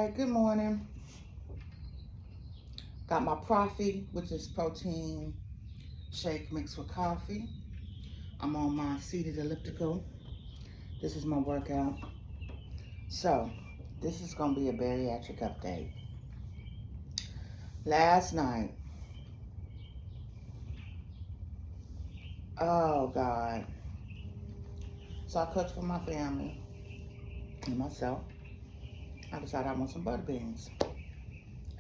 right, good morning. Got my Profi, which is protein shake mixed with coffee. I'm on my seated elliptical. This is my workout. So, this is going to be a bariatric update. Last night, oh God. So I cooked for my family and myself. I decided I want some butter beans.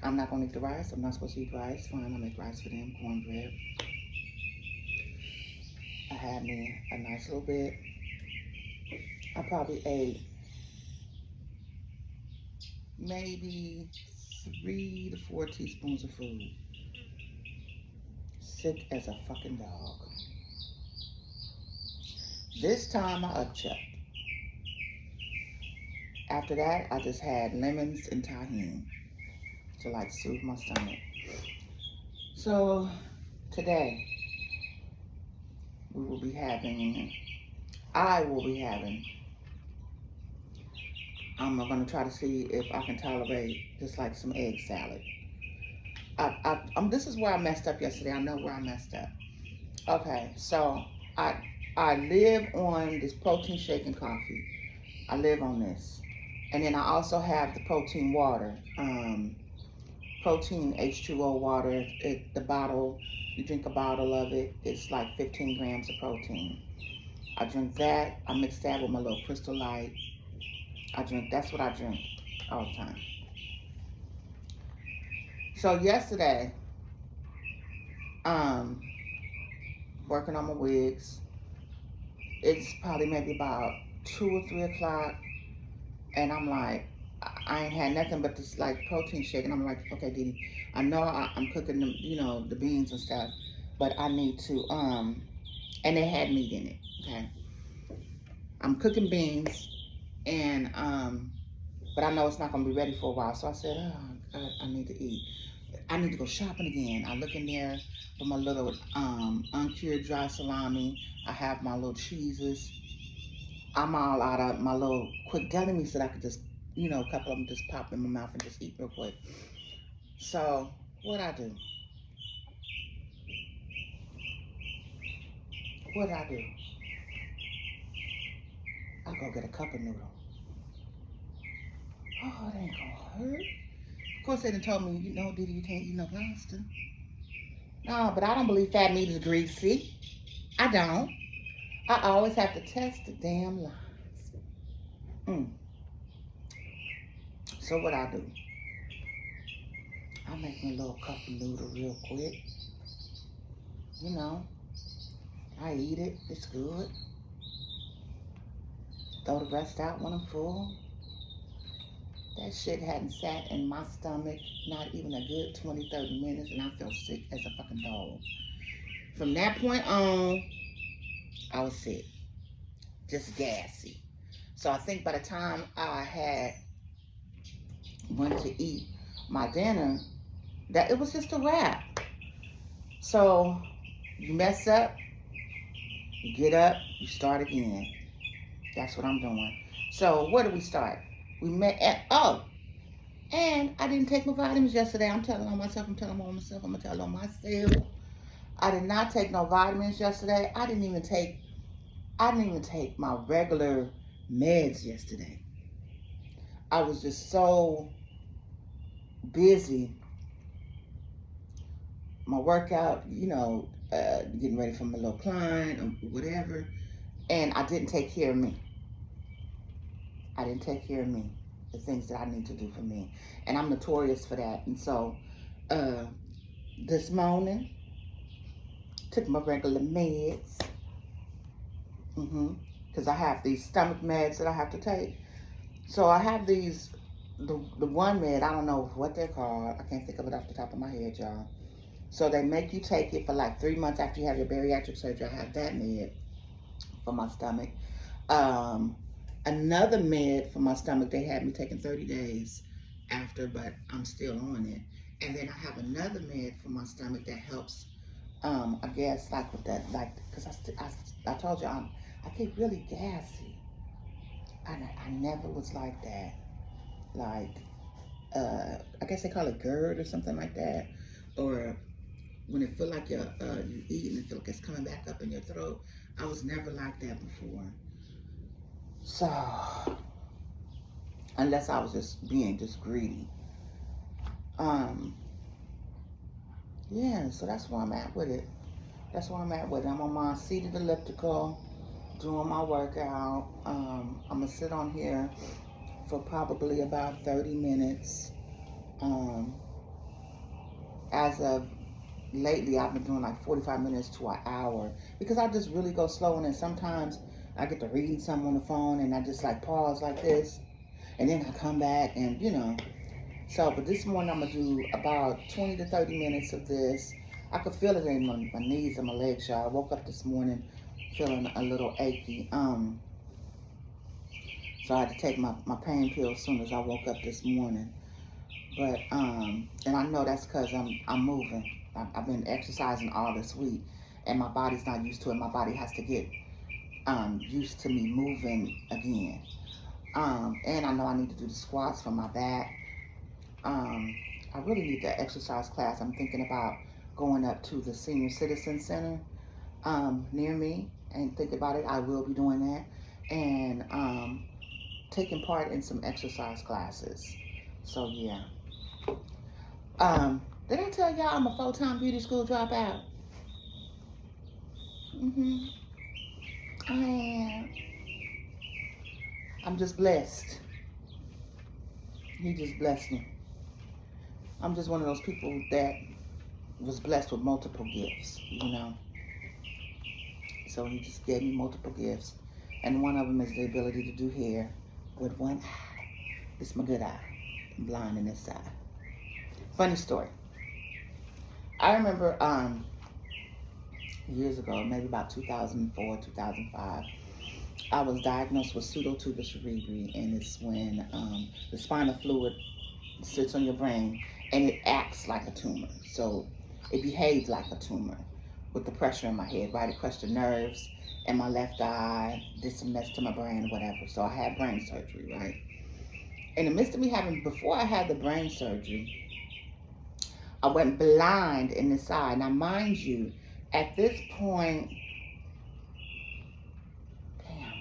I'm not going to eat the rice. I'm not supposed to eat rice. Fine, I'll make rice for them, cornbread. I had me a nice little bit. I probably ate maybe 3 to 4 teaspoons of food. Sick as a fucking dog. This time I upchucked. After that, I just had lemons and tahini to like soothe my stomach. So today I will be having, I'm gonna try to see if I can tolerate just like some egg salad. This is where I messed up yesterday. I know where I messed up. Okay, so I live on this protein shake and coffee. I live on this. And then I also have the protein water, protein H2O water. The bottle, you drink a bottle of it, it's like 15 grams of protein. I drink that. I mix that with my little Crystal Light. That's what I drink all the time. So yesterday, working on my wigs. It's probably maybe about 2 or 3 o'clock, and I'm like, I ain't had nothing but this like protein shake, and I'm like, okay, Didi, I know I'm cooking them, the beans and stuff, but I need to, and they had meat in it, okay? I'm cooking beans, and, but I know it's not gonna be ready for a while, so I said, oh, I need to eat. I need to go shopping again. I look in there for my little uncured dry salami. I have my little cheeses. I'm all out of my little quick deli meats that I could just, a couple of them just pop in my mouth and just eat real quick. So what I do? I go get a cup of noodle. Oh, it ain't gonna hurt. Of course, they done told me, Didi, you can't eat no pasta. No, but I don't believe fat meat is greasy. I don't. I always have to test the damn lies. So what I do? I make me a little cup of noodle real quick. I eat it. It's good. Throw the rest out when I'm full. That shit hadn't sat in my stomach not even a good 20, 30 minutes, and I felt sick as a fucking dog. From that point on, I was sick. Just gassy. So I think by the time I went to eat my dinner, that it was just a wrap. So you mess up, you get up, you start again. That's what I'm doing. So where do we start? We met at, and I didn't take my vitamins yesterday. I'm telling on myself. I'm gonna tell on myself. I did not take no vitamins yesterday. I didn't even take my regular meds yesterday. I was just so busy. My workout, getting ready for my little client or whatever. And I didn't take care of me. The things that I need to do for me. And I'm notorious for that. And so, this morning, took my regular meds. Because I have these stomach meds that I have to take. So I have these, the one med, I don't know what they're called. I can't think of it off the top of my head, y'all. So they make you take it for like 3 months after you have your bariatric surgery. I have that med for my stomach. Another med for my stomach, they had me taking 30 days after, but I'm still on it. And then I have another med for my stomach that helps, I guess, like with that, like, because I told you, I get really gassy. I never was like that. Like, I guess they call it GERD or something like that, or when it feel like you eat and it feel like it's coming back up in your throat. I was never like that before. So, unless I was just being greedy. Yeah, so that's where I'm at with it. That's where I'm at with it. I'm on my seated elliptical, doing my workout. I'm gonna sit on here for probably about 30 minutes. As of lately, I've been doing like 45 minutes to an hour because I just really go slow, and then sometimes I get to reading something on the phone and I just like pause like this, and then I come back and so, but this morning I'm gonna do about 20 to 30 minutes of this. I could feel it in my knees and my legs, y'all. I woke up this morning feeling a little achy. So I had to take my pain pill as soon as I woke up this morning. But and I know that's because I'm moving. I've been exercising all this week, and my body's not used to it. My body has to get used to me moving again. And I know I need to do the squats for my back. I really need the exercise class. I'm thinking about going up to the senior citizen center near me and think about it. I will be doing that, and taking part in some exercise classes. So yeah. Did I tell y'all I'm a full-time beauty school dropout? I am. I'm just blessed. He just blessed me. I'm just one of those people that was blessed with multiple gifts, So he just gave me multiple gifts. And one of them is the ability to do hair with one eye. It's my good eye. I'm blind in this side. Funny story. I remember years ago, maybe about 2004, 2005, I was diagnosed with pseudotuber cerebri, and it's when the spinal fluid sits on your brain and it acts like a tumor. So it behaves like a tumor with the pressure in my head, right? It crushed the nerves in my left eye, did some mess to my brain, whatever. So I had brain surgery, right? In the midst of me before I had the brain surgery, I went blind in this eye. Now, mind you, at this point, damn,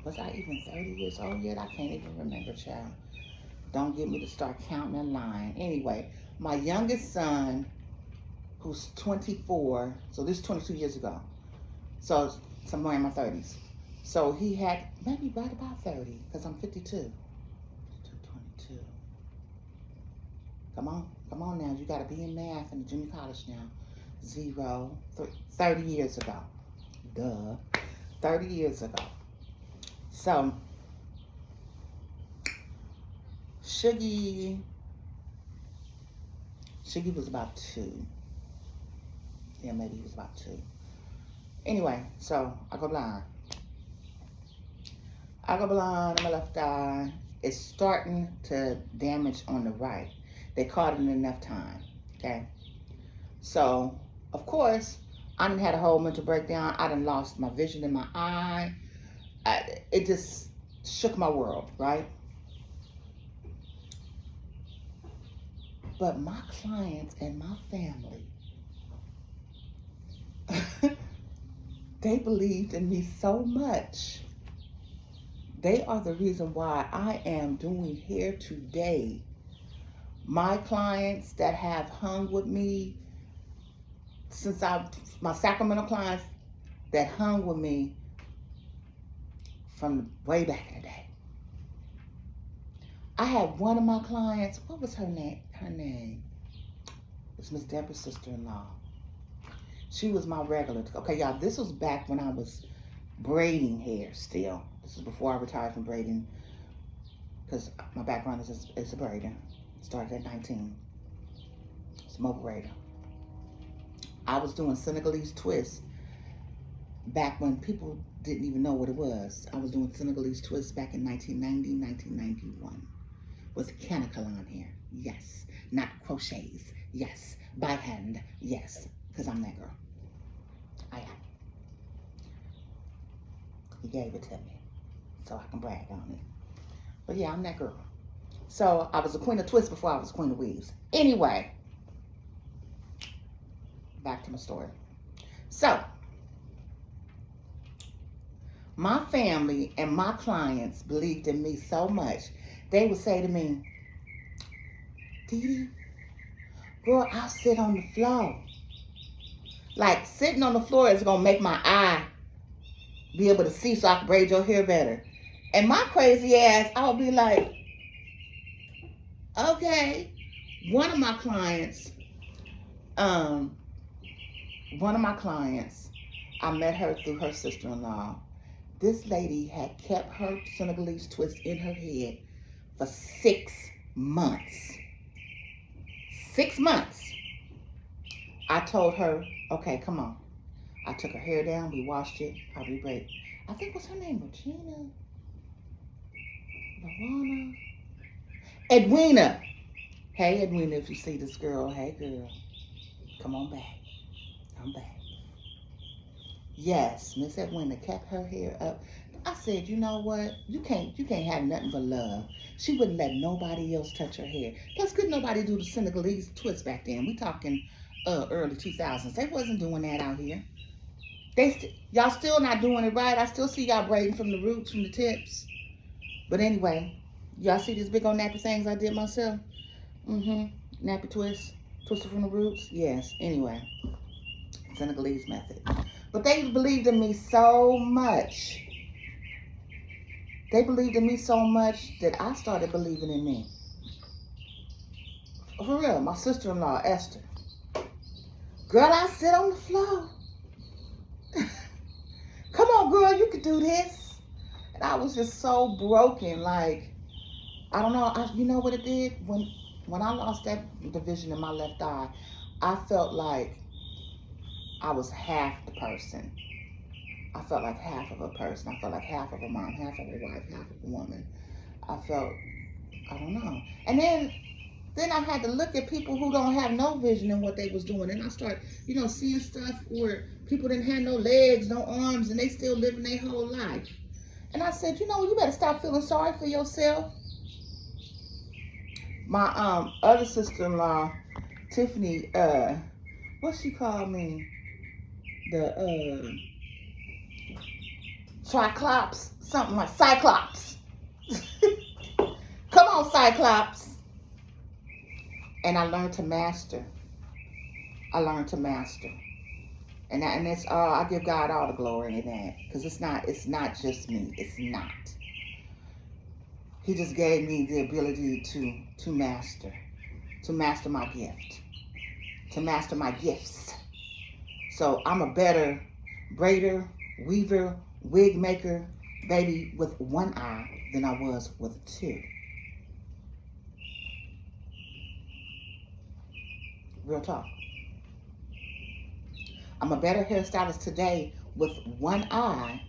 was I even 30 years old yet? I can't even remember, child. Don't get me to start counting and lying. Anyway, my youngest son, who's 24, so this is 22 years ago, so somewhere in my 30s. So he had maybe right about 30, because I'm 52. 22. Come on now. You got to be in math in the junior college now. 30 years ago. Duh. 30 years ago. So, Shuggy was about 2. Yeah, maybe he was about 2. Anyway, so I go blind. on my left eye. It's starting to damage on the right. They caught it in enough time, okay? So, of course, I done had a whole mental breakdown. I done lost my vision in my eye. It just shook my world, right? But my clients and my family, they believed in me so much. They are the reason why I am doing hair today. My clients that have hung with me since my Sacramento clients that hung with me from way back in the day. I had one of my clients, what was her name? It was Miss Deborah's sister-in-law. She was my regular. Okay, y'all, this was back when I was braiding hair still. This is before I retired from braiding, because my background is a braider. Started at 19. It's a mobile braider. I was doing Senegalese twists back when people didn't even know what it was. I was doing Senegalese twists back in 1990, 1991. With Canacolon hair, yes. Not crochets, yes. By hand, yes. Because I'm that girl. I am. He gave it to me, so I can brag on it. But yeah, I'm that girl. So I was a queen of twists before I was a queen of weaves. Anyway, back to my story. So my family and my clients believed in me so much. They would say to me, Dee, girl, I'll sit on the floor. Like, sitting on the floor is going to make my eye be able to see so I can braid your hair better. And my crazy ass, I would be like, okay. One of my clients, I met her through her sister-in-law. This lady had kept her Senegalese twist in her head for 6 months. 6 months. I told her, okay, come on. I took her hair down, we washed it, I rebraided. I think, what's her name? Regina? Lawana? Edwina. Hey, Edwina, if you see this girl, hey, girl. Come on back. I'm back. Yes, Miss Edwina kept her hair up. I said, you know what? You can't have nothing but love. She wouldn't let nobody else touch her hair. Plus, couldn't nobody do the Senegalese twist back then. We talking early 2000s. They wasn't doing that out here. Y'all still not doing it right. I still see y'all braiding from the roots, from the tips. But anyway, y'all see these big old nappy things I did myself? Nappy twist, twisted from the roots. Yes. Anyway, Senegalese method. But they believed in me so much. They believed in me so much that I started believing in me. For real, my sister-in-law, Esther. Girl, I sit on the floor. Come on, girl, you could do this. And I was just so broken. Like, I don't know. You know what it did? When I lost that division in my left eye, I felt like I was half the person. I felt like half of a person. I felt like half of a mom, half of a wife, half of a woman. I don't know. And then I had to look at people who don't have no vision in what they was doing. And I started, seeing stuff where people didn't have no legs, no arms, and they still living their whole life. And I said, you better stop feeling sorry for yourself. My other sister-in-law, Tiffany, what she called me? The Triclops, something like Cyclops. Come on, Cyclops. And I learned to master. And it's all, I give God all the glory in that. Because it's not just me. It's not. He just gave me the ability to master my gift, to master my gifts. So I'm a better braider, weaver, wig maker, baby, with one eye than I was with two. Real talk. I'm a better hairstylist today with one eye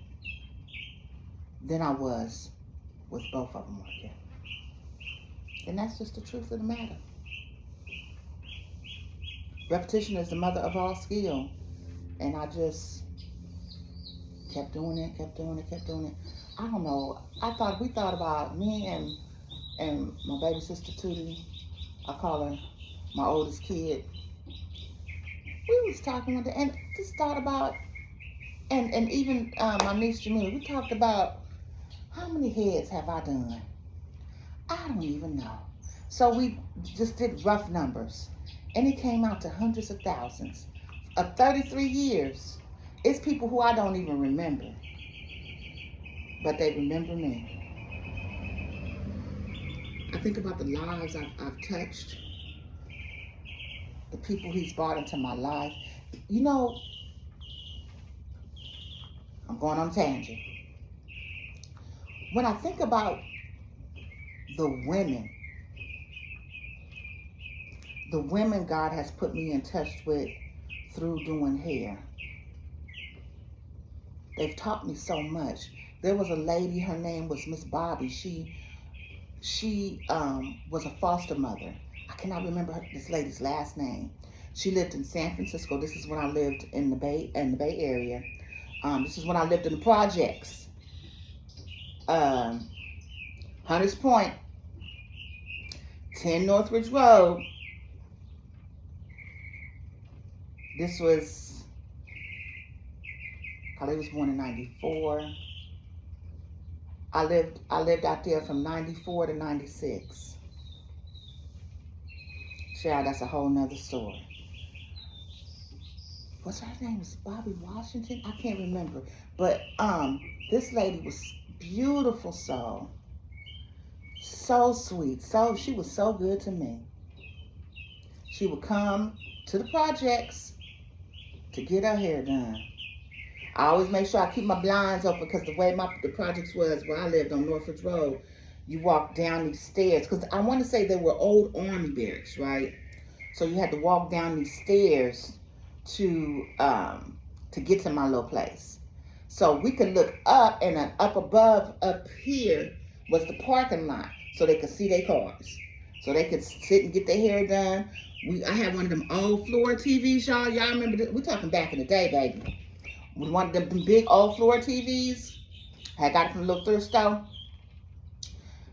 than I was with both of them working. And that's just the truth of the matter. Repetition is the mother of all skill. And I just kept doing it. I don't know. We thought about me and my baby sister Tootie. I call her my oldest kid. We was talking with her and just thought about, and even my niece Jamila, we talked about how many heads have I done? I don't even know. So we just did rough numbers, and it came out to hundreds of thousands. Of 33 years, it's people who I don't even remember, but they remember me. I think about the lives I've touched, the people he's brought into my life. I'm going on a tangent. When I think about the women God has put me in touch with through doing hair, they've taught me so much. There was a lady, her name was Miss Bobby. She was a foster mother. I cannot remember this lady's last name. She lived in San Francisco. This is when I lived in the Bay Area. This is when I lived in the projects. Hunters Point. 10 Northridge Road. This was, Khalid was born in 94. I lived out there from 94 to 96. Child, that's a whole nother story. What's her name? Was Bobby Washington? I can't remember. But this lady was beautiful soul. So sweet. So she was so good to me. She would come to the projects to get her hair done. I always make sure I keep my blinds open because the way the projects was where I lived on Northridge Road, you walk down these stairs. Because I want to say they were old army barracks, right? So you had to walk down these stairs to get to my little place. So we could look up, and up above, up here, was the parking lot. So they could see their cars. So they could sit and get their hair done. I had one of them old floor TVs, y'all. Y'all remember this? We're talking back in the day, baby. One of them big old floor TVs. I got it from a little thrift store.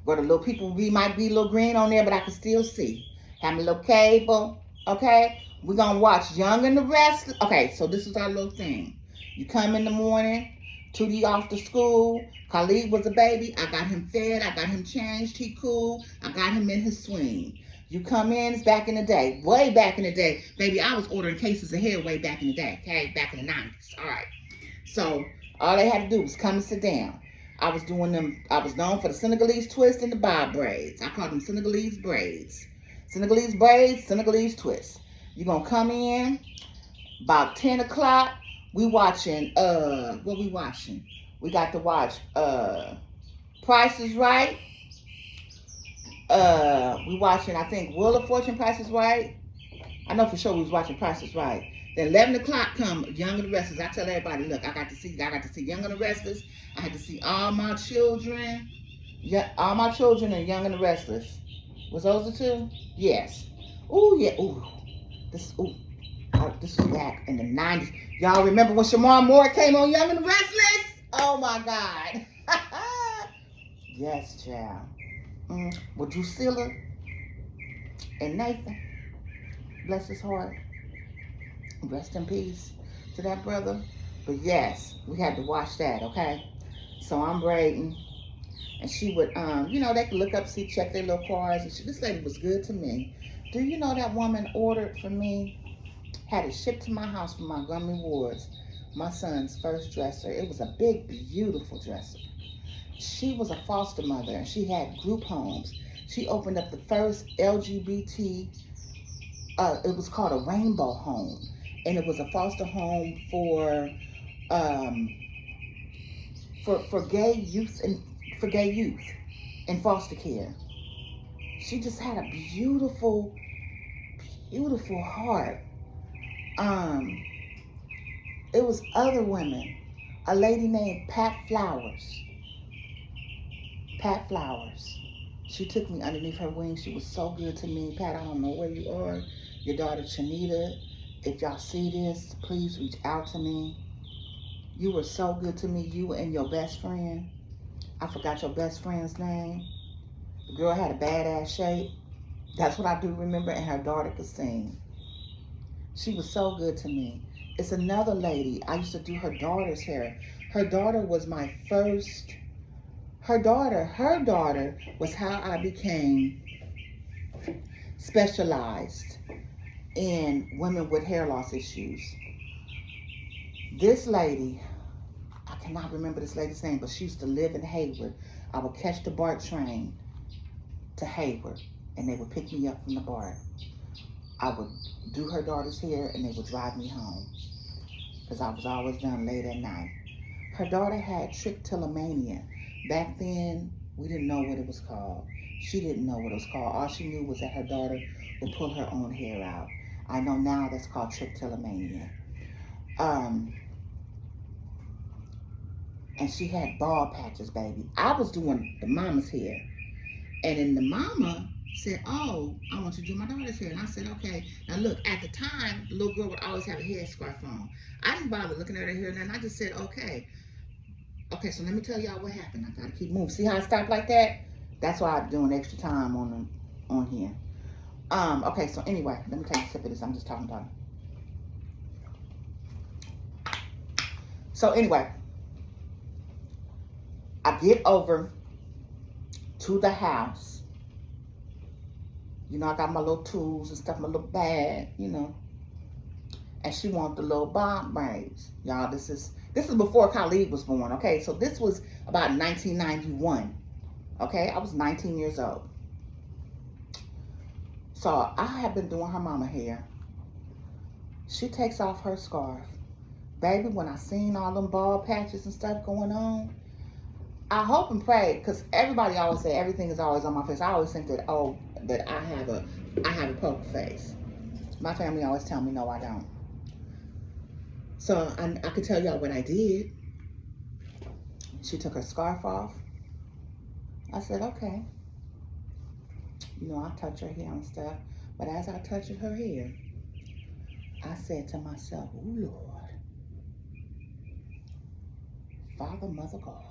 Where the little people might be a little green on there, but I can still see. Have my little cable, okay? We're going to watch Young and the Restless. Okay, so this is our little thing. You come in the morning, Tootie off to school. Khalid was a baby. I got him fed. I got him changed. He cool. I got him in his swing. You come in, it's back in the day. Way back in the day. Baby, I was ordering cases of hair way back in the day, okay? Back in the 90s. All right. So all they had to do was come and sit down. I was known for the Senegalese twist and the bob braids. I called them Senegalese braids. Senegalese braids, Senegalese twist. You're going to come in about 10 o'clock. We watching, what we watching? We got to watch Price is Right. We watching, I think, Wheel of Fortune, Price is Right. I know for sure we was watching Price is Right. Then 11 o'clock come Young and the Restless. I tell everybody, look, I got to see Young and the Restless. I had to see All My Children. Yeah, All My Children and Young and the Restless. Was those the two? Yes. Ooh, yeah. Ooh. This was back in the 90s. Y'all remember when Shamar Moore came on Young and the Restless? Oh my God. Yes, child. With Drusilla and Nathan. Bless his heart. Rest in peace to that brother. But yes, we had to watch that, okay? So I'm braiding. And she would, they could look up, check their little cars. And this lady was good to me. Do you know that woman ordered for me, had it shipped to my house from Montgomery Ward's, my son's first dresser. It was a big, beautiful dresser. She was a foster mother, and she had group homes. She opened up the first LGBT, it was called a rainbow home. And it was a foster home for gay youth in foster care. She just had a beautiful, beautiful heart. It was other women. A lady named Pat Flowers. Pat Flowers. She took me underneath her wing. She was so good to me. Pat, I don't know where you are. Your daughter, Chanita. If y'all see this, please reach out to me. You were so good to me. You and your best friend. I forgot your best friend's name. The girl had a badass shape. That's what I do remember. And her daughter could sing. She was so good to me. It's another lady. I used to do her daughter's hair. Her daughter was my first. Her daughter was how I became specialized in women with hair loss issues. This lady, I cannot remember this lady's name, but she used to live in Hayward. I would catch the BART train to Hayward, and they would pick me up from the BART. I would do her daughter's hair, and they would drive me home, because I was always done late at night. Her daughter had trichotillomania. Back then, we didn't know what it was called. She didn't know what it was called. All she knew was that her daughter would pull her own hair out. I know now that's called trichotillomania. And she had bald patches, baby. I was doing the mama's hair. And then the mama said, oh, I want you to do my daughter's hair. And I said, okay. Now look, at the time, the little girl would always have a headscarf on. I didn't bother looking at her hair, and I just said, okay. Okay, so let me tell y'all what happened. I gotta keep moving. See how I stopped like that? That's why I'm doing extra time on them. on here. Okay, so anyway, let me take a sip of this. I'm just talking about it. So anyway, I get over to the house. You know, I got my little tools and stuff, my little bag, you know. And she wanted the little bob braids. Y'all, this is before Khalid was born, okay? So this was about 1991, okay? I was 19 years old. So I have been doing her mama hair. She takes off her scarf. Baby, when I seen all them bald patches and stuff going on, I hope and pray, because everybody always say everything is always on my face. I always think that, oh, that I have a poker face. My family always tell me, no, I don't. So I could tell y'all what I did. She took her scarf off. I said, okay. You know, I touch her hair and stuff. But as I touched her hair, I said to myself, oh, Lord, Father, Mother, God.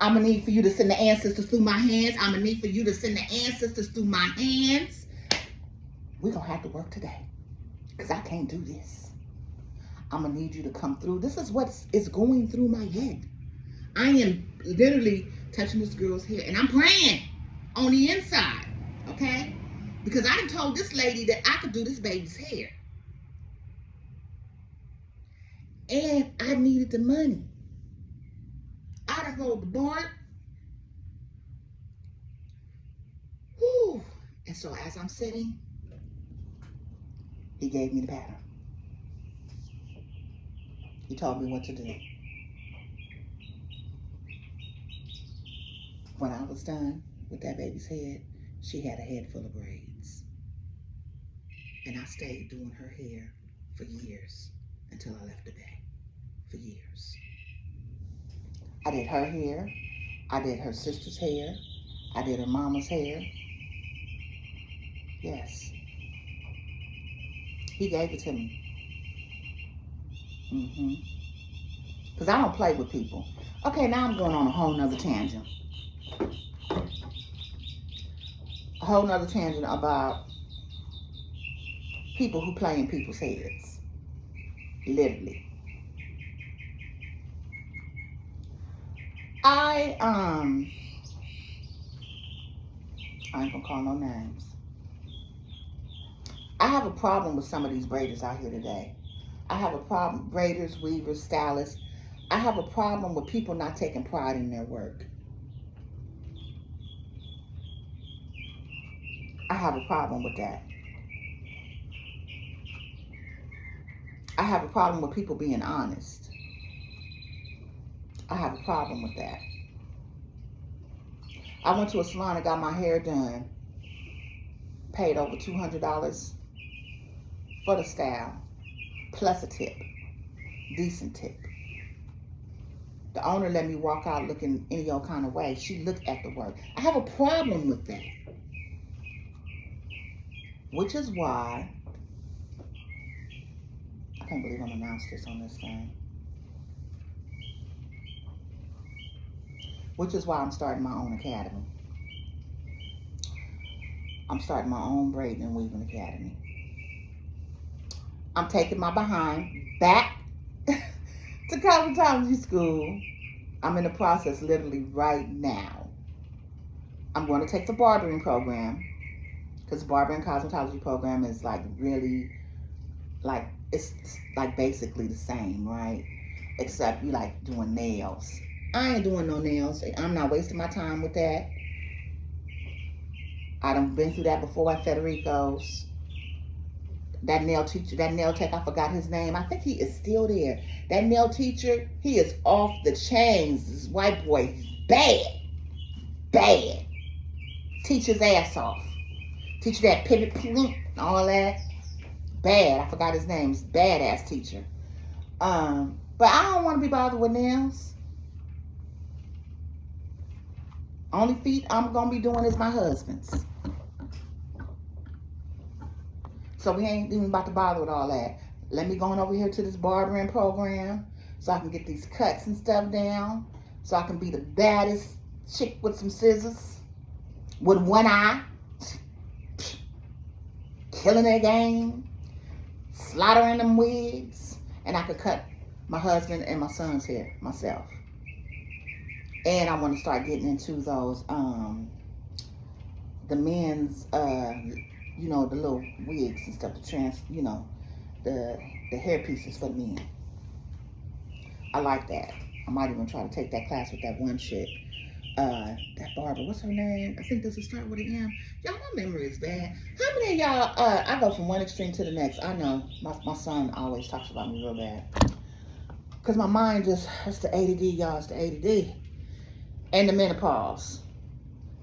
I'm going to need for you to send the ancestors through my hands. I'm going to need for you to send the ancestors through my hands. We're going to have to work today because I can't do this. I'm going to need you to come through. This is what is going through my head. I am literally touching this girl's hair and I'm praying on the inside, okay? Because I done told this lady that I could do this baby's hair. And I needed the money. I done rolled the board. Whew. And so as I'm sitting, he gave me the pattern. He told me what to do. When I was done with that baby's head, she had a head full of braids. And I stayed doing her hair for years until I left the bay. For years. I did her hair. I did her sister's hair. I did her mama's hair. Yes. He gave it to me. Because I don't play with people. Okay, now I'm going on a whole nother tangent. A whole nother tangent about people who play in people's heads. Literally. I ain't gonna call no names. I have a problem with some of these braiders out here today. I have a problem, braiders, weavers, stylists. I have a problem with people not taking pride in their work. I have a problem with that. I have a problem with people being honest. I have a problem with that. I went to a salon and got my hair done. Paid over $200 for the style, plus a tip, decent tip. The owner let me walk out looking any old kind of way. She looked at the work. I have a problem with that. Which is why, I can't believe I'm announced this on this thing. Which is why I'm starting my own academy. I'm starting my own braiding and weaving academy. I'm taking my behind back to cosmetology school. I'm in the process literally right now. I'm going to take the barbering program because the barbering cosmetology program is like really like, it's like basically the same, right? Except you like doing nails. I ain't doing no nails. I'm not wasting my time with that. I done been through that before at Federico's. That nail teacher, that nail tech, I forgot his name. I think he is still there. That nail teacher, he is off the chains. This white boy, bad. Bad. Teach his ass off. Teach that pivot point and all that. Bad. I forgot his name. He's a badass teacher. But I don't want to be bothered with nails. Only feet I'm going to be doing is my husband's. So we ain't even about to bother with all that. Let me go on over here to this barbering program so I can get these cuts and stuff down. so I can be the baddest chick with some scissors, with one eye, killing their game, slaughtering them wigs, and I could cut my husband and my son's hair myself. And I want to start getting into those, the men's, you know, the little wigs and stuff, you know, the hair pieces for the men. I like that. I might even try to take that class with that one chick. That barber, what's her name? I think does it start with an M? Y'all, my memory is bad. How many of y'all, I go from one extreme to the next. I know, my son always talks about me real bad. Because my mind just, it's the ADD, y'all, it's the ADD. And the menopause.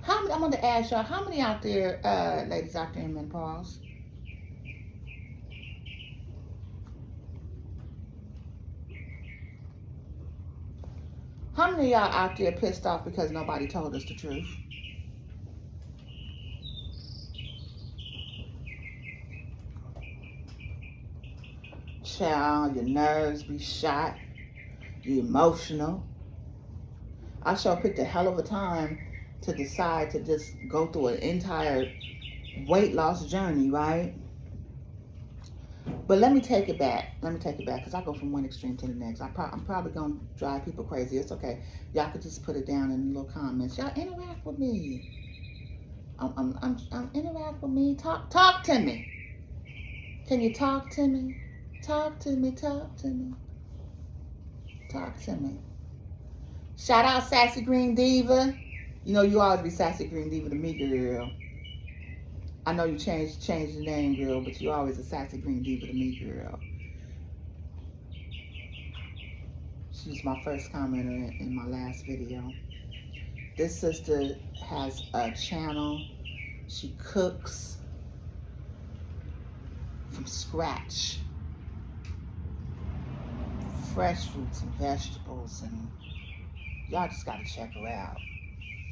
How many, I want to ask y'all, how many out there, ladies out there in menopause? How many of y'all out there pissed off because nobody told us the truth? Child, your nerves be shot. You're emotional. I sure picked a hell of a time to decide to just go through an entire weight loss journey, right? But let me take it back. Because I go from one extreme to the next. I'm probably going to drive people crazy. It's okay. Y'all could just put it down in the little comments. Y'all interact with me. Interact with me. Talk to me. Can you talk to me? Talk to me. Talk to me. Talk to me. Shout out Sassy Green Diva. You know you always be Sassy Green Diva to me, girl. I know you changed the name, girl, but you always a Sassy Green Diva to me, girl. She was my first commenter in my last video. This sister has a channel. She cooks from scratch. Fresh fruits and vegetables, and y'all just gotta check her out.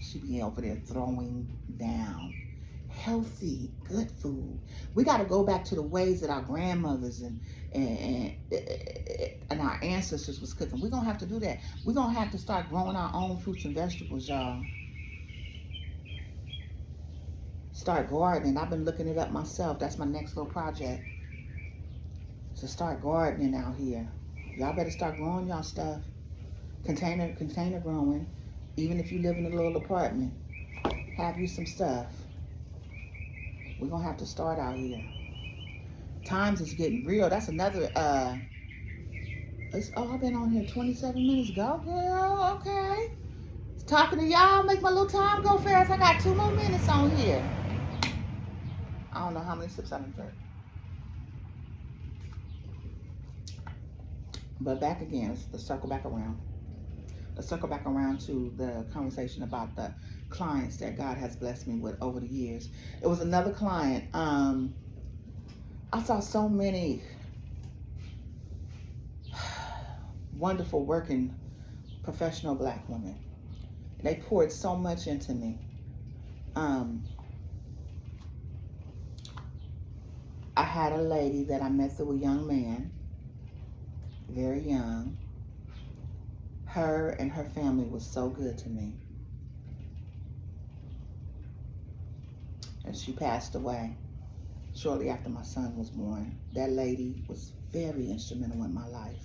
She be over there throwing down healthy, good food. We got to go back to the ways that our grandmothers and our ancestors was cooking. We're going to have to do that. We're going to have to start growing our own fruits and vegetables, y'all. Start gardening. I've been looking it up myself. That's my next little project. So start gardening out here. Y'all better start growing y'all stuff. Container growing. Even if you live in a little apartment, have you some stuff. We're going to have to start out here. Times is getting real. That's another, I've been on here 27 minutes ago. Girl, okay. Talking to y'all, make my little time go fast. I got 2 more minutes on here. I don't know how many sips I done took. But back again, let's circle back around. Let's circle back around to the conversation about the clients that God has blessed me with over the years. It was another client. I saw so many wonderful working professional black women. They poured so much into me. I had a lady that I met through a young man, very young. Her and her family was so good to me. And she passed away shortly after my son was born. That lady was very instrumental in my life.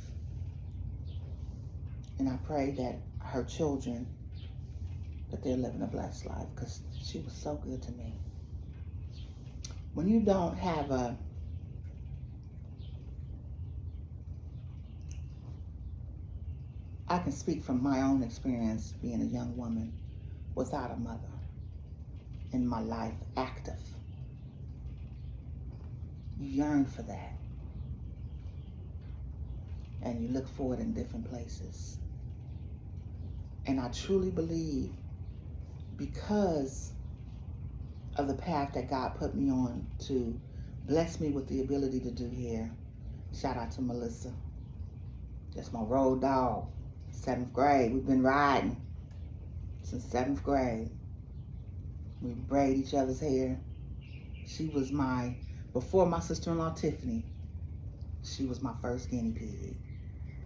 And I pray that her children, that they're living a blessed life, because she was so good to me. When you don't have I can speak from my own experience being a young woman without a mother in my life active. You yearn for that. And you look for it in different places. And I truly believe, because of the path that God put me on to bless me with the ability to do hair, shout out to Melissa. That's my road dog. 7th grade. We've been riding since 7th grade. We braid each other's hair. She was before my sister-in-law Tiffany, she was my first guinea pig.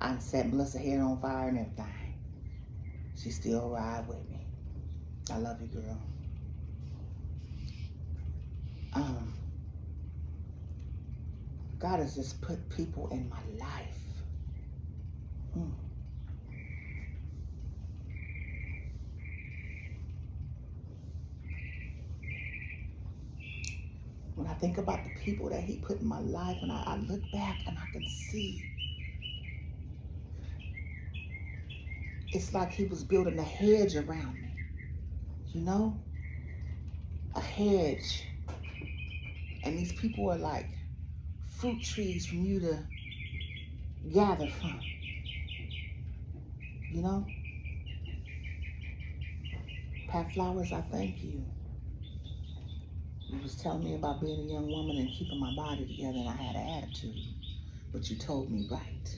I set Melissa's hair on fire and everything. she still ride with me. I love you, girl. God has just put people in my life. When I think about the people that he put in my life, and I look back and I can see, it's like he was building a hedge around me, you know? A hedge. And these people are like fruit trees for you to gather from, you know? Pat Flowers, I thank you. You was telling me about being a young woman and keeping my body together, and I had an attitude, but you told me right.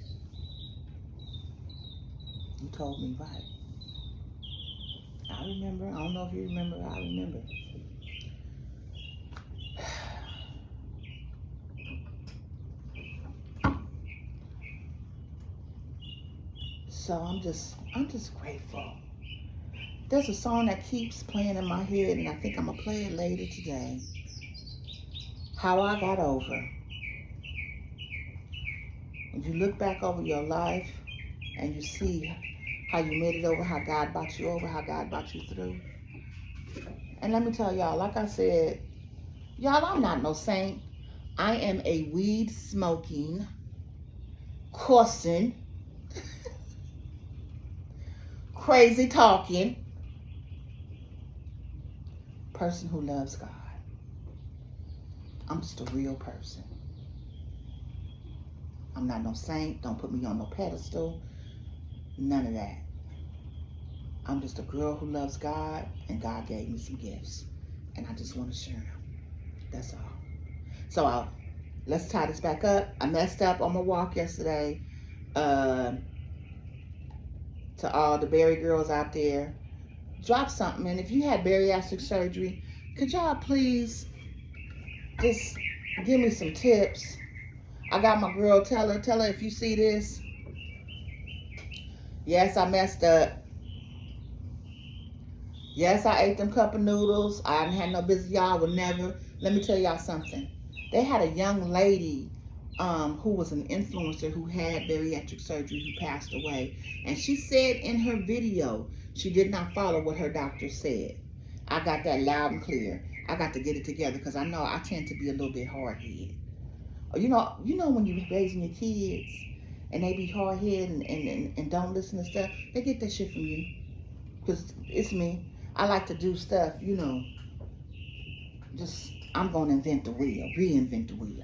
You told me right. I remember. I don't know if you remember. I remember. So I'm just grateful. There's a song that keeps playing in my head, and I think I'm gonna play it later today. How I Got Over. When you look back over your life and you see how you made it over, how God brought you over, how God brought you through. And let me tell y'all, like I said, y'all, I'm not no saint. I am a weed smoking, cursing, crazy talking person who loves God. I'm just a real person. I'm not no saint. Don't put me on no pedestal. None of that. I'm just a girl who loves God, and God gave me some gifts, and I just want to share them. That's all. So let's tie this back up. I messed up on my walk yesterday. To all the Barry girls out there, drop something. And if you had bariatric surgery, could y'all please just give me some tips? I got my girl, tell her if you see this. Yes, I messed up. Yes, I ate them cup of noodles. I hadn't had no business. Y'all would never. Let me tell y'all something. They had a young lady who was an influencer who had bariatric surgery who passed away. And she said in her video, she did not follow what her doctor said. I got that loud and clear. I got to get it together because I know I tend to be a little bit hard-headed. You know when you're raising your kids and they be hard-headed and don't listen to stuff, they get that shit from you. Because it's me. I like to do stuff, you know, just, I'm going to invent the wheel, reinvent the wheel.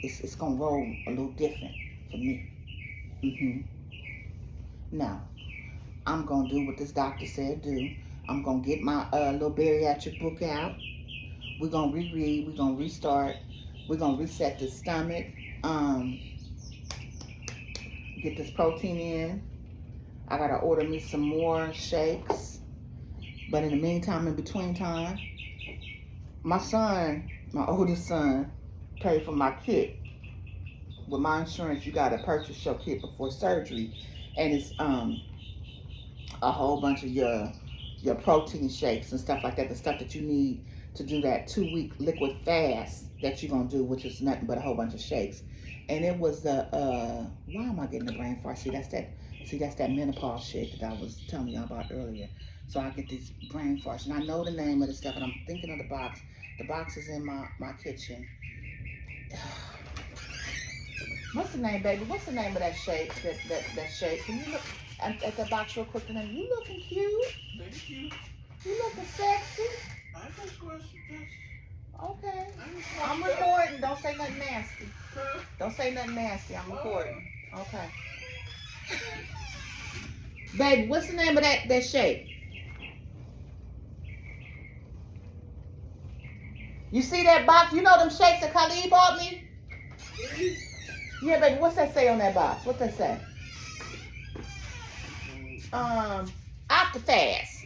It's going to roll a little different for me. Now, I'm going to do what this doctor said do. I'm going to get my little bariatric book out. We're going to reread. We're going to restart. We're going to reset the stomach. Get this protein in. I got to order me some more shakes. But in the meantime, in between time, my son, my oldest son, paid for my kit. With my insurance, you got to purchase your kit before surgery. And it's a whole bunch of your protein shakes and stuff like that. The stuff that you need to do that 2-week liquid fast that you're going to do, which is nothing but a whole bunch of shakes. And it was the, why am I getting the brain fart? See, that's that menopause shit that I was telling y'all about earlier. So I get these brain farts. And I know the name of the stuff, and I'm thinking of the box. The box is in my kitchen. What's the name, baby? What's the name of that shake? That shake? Can you look at the box real quick? And you looking cute. Thank you. You looking sexy. I just want this. Okay. I'm recording. Don't say nothing nasty. Don't say nothing nasty. I'm recording. Okay. Baby, what's the name of that shake? You see that box? You know them shakes that Khalid bought me? Yeah, baby. What's that say on that box? What's that say? Optifast.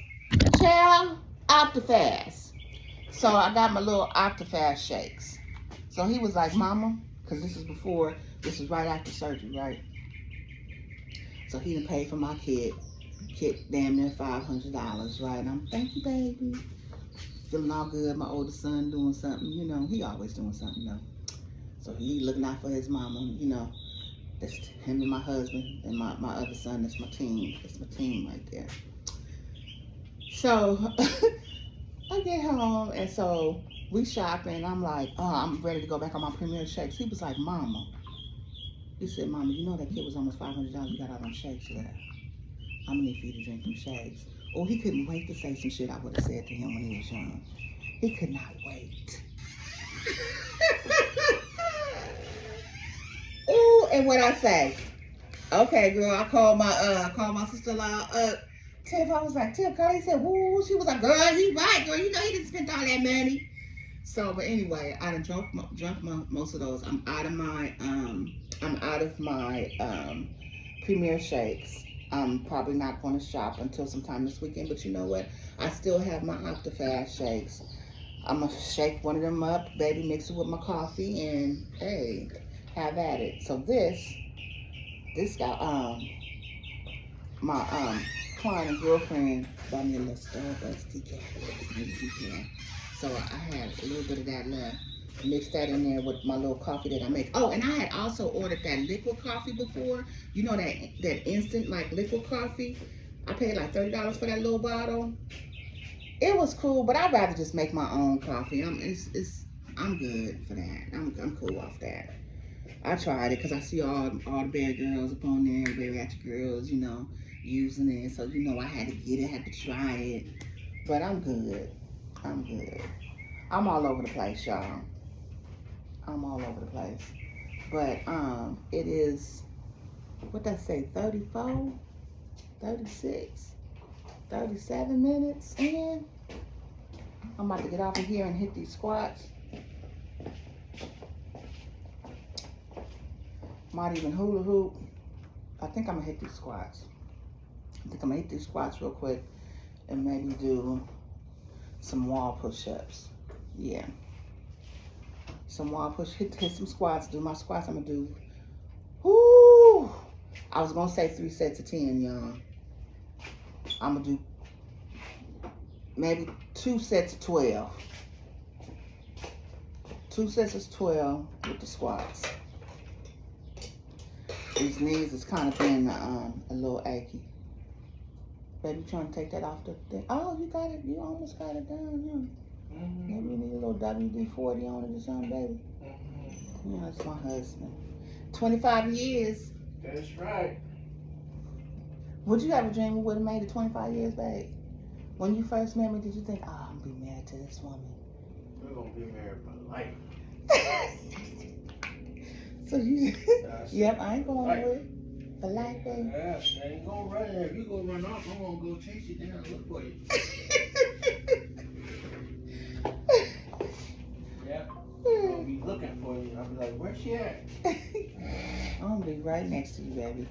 Child, Optifast. So I got my little Optifast shakes. So he was like, Mama, because this is right after surgery, right? So he done paid for my kit damn near $500, right? And I'm, thank you, baby. Feeling all good. My oldest son doing something, you know. He always doing something, though. So he looking out for his mama, you know. That's him and my husband and my other son. That's my team. That's my team right there. So I get home, and so we shopping. I'm like, oh, I'm ready to go back on my Premier Shakes. He was like, Mama. He said, Mama, you know that kid was almost $500 you got out on Shakes left. I'm gonna need for you to drink them Shakes. Oh, he couldn't wait to say some shit I would have said to him when he was young. He could not wait. Ooh, and what I say? Okay, girl, I called my sister-in-law, Tiff. I was like, Tiff, Carly said, woo. She was like, girl, he right, girl. You know he didn't spend all that money. So, but anyway, I done drunk most of those. I'm out of my Premier Shakes. I'm probably not going to shop until sometime this weekend, but you know what? I still have my OptiFast shakes. I'm going to shake one of them up, baby, mix it with my coffee, and hey, have at it. So this got, my client and girlfriend bought me a little Starbucks decaf. So I had a little bit of that left. Mix that in there with my little coffee that I make. Oh, and I had also ordered that liquid coffee before. You know that instant like liquid coffee. I paid like $30 for that little bottle. It was cool, but I'd rather just make my own coffee. I'm good for that. I'm cool off that. I tried it because I see all the bad girls up on there, bariatric girls, you know, using it. So you know I had to get it, had to try it. But I'm good. I'm good. I'm all over the place, y'all. I'm all over the place. But it is, what did I say, 34, 36, 37 minutes in. I'm about to get off of here and hit these squats. Might even hula hoop. I think I'm gonna hit these squats. Real quick and maybe do some wall push-ups. Yeah. Some wall push, hit some squats, do my squats. I'm gonna do, whoo! I was gonna say 3 sets of 10, y'all. I'm gonna do maybe 2 sets of 12. 2 sets of 12 with the squats. These knees is kind of being a little achy. Baby, trying to take that off the thing. Oh, you got it. You almost got it down, huh? Mm-hmm. Maybe you need a little WD-40 on it or something, baby. Mm-hmm. Yeah, that's my husband. 25 years. That's right. Would you ever dream we would have made it 25 years, babe? When you first met me, did you think, oh, I'm going to be married to this woman? We're going to be married for life. So you, yep, I ain't going with it. For life, baby. Yeah, I ain't going to run there. If you go run off, I'm going to go chase you down and look for you. Yep. I'm going to be looking for you. I'll be like, where's she at? I'm going to be right next to you, baby.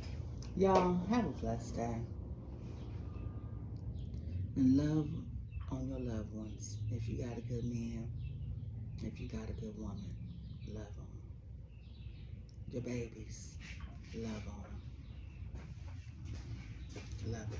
Y'all, have a blessed day. And love on your loved ones. If you got a good man, if you got a good woman, love them. Your babies, love on them. Love them.